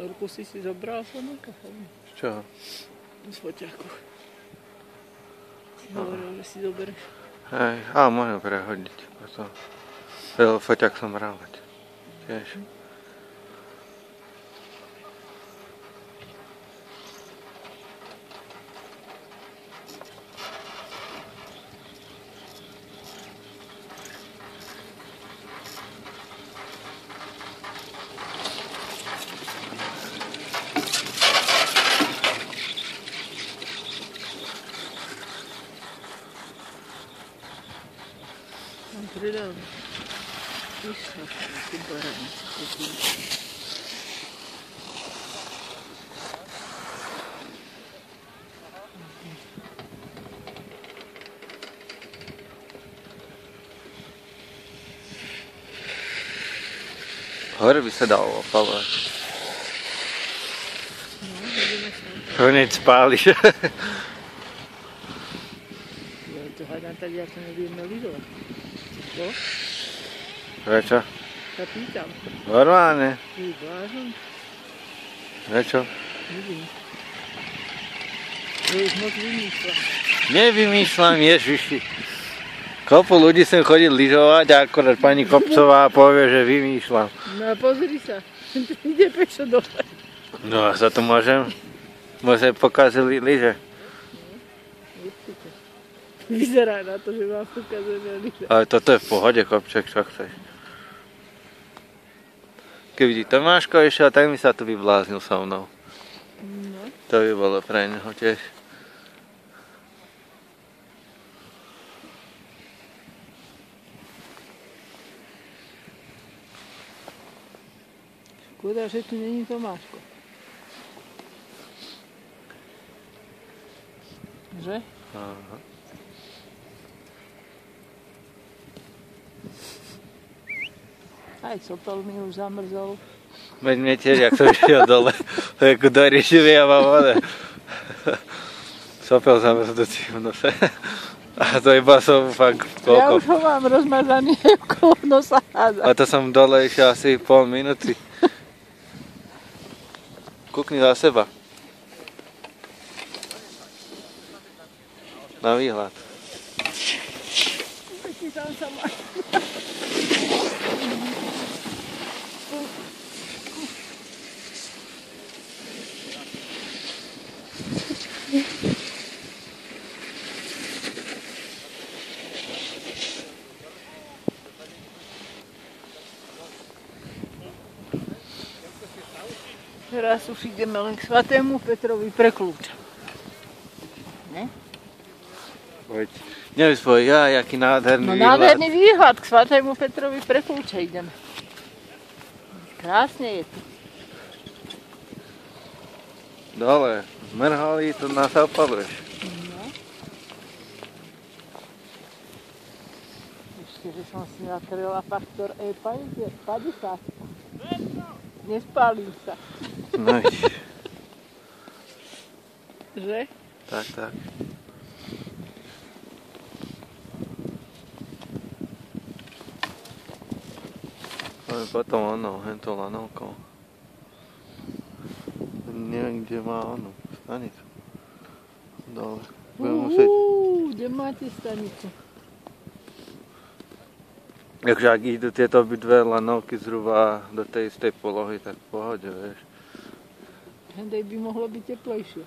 Šnorku si zobral som Z čoho? Z foťáku. Hovoril, že si zoberieš. Hej, ale môžem prehodiť. Foťák som bral tiež. Mám predal. Vyšla tú baranu. Hore by sa dalo opalovať. No, ideme sa. Hneď spáliš. Ja to hádam tak, ja to nevieme lyžovať. Čo? Prečo? Sa pýtam. Normálne. Ty blázon? Prečo? Nevím. To už moc vymýšľam. Nevymýšľam, Ježiši. Kopu ľudí sem chodí lyžovať a akorát pani Kopcová povie, že vymýšľam. No a pozri sa. Ide pešo dole. No a sa to môžem? Môže pokazili lyže. Určite. Vyzerá na to, že mám pokazené lyže. Ale toto je v pohode, Kopček, čo chceš. Keby ti Tomáško išiel, tak mi sa tu vybláznil so mnou. No. To by bolo pre neho tiež. Škoda, že tu není Tomáško. Že? Aha. Aj Sopel mi už zamrzol. Veď mne tiež, jak som išiel dole, ako do Riešivy a mám voda. Sopel zamrznutý v nose. A to iba som fakt Ja koľko. už ho mám rozmazaný okolo nosa. A to som dole išiel asi pol minúty. Kúkni za seba. Na výhľad. Taký tam sa má. Teraz už ideme len k svätému Petrovi pre kľúč. Ne? Poď. Nevyspoj, jaký nádherný No výhľad. nádherný výhľad, k svätému Petrovi pre kľúče ideme. Krásne je tu. Dole, zmrhali, to nás opaluješ. No. Ešte, že som si natrela faktor E50. Nespálím sa. No, Že? tak, tak. Ale potom ono, hento lanovkou. Neviem, kde má ono, stanicu. Dole. Budem musieť... Kde máte stanicu? Takže ak idú tieto obidve lanovky zhruba do tej istej polohy, tak v pohode, vieš. Hendej by mohlo byť teplejšie.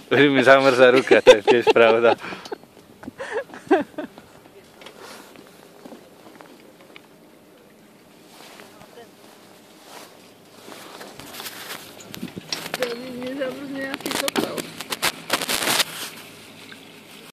Už mi zamrzá ruka, to je tiež pravda. Tady nezamrzne a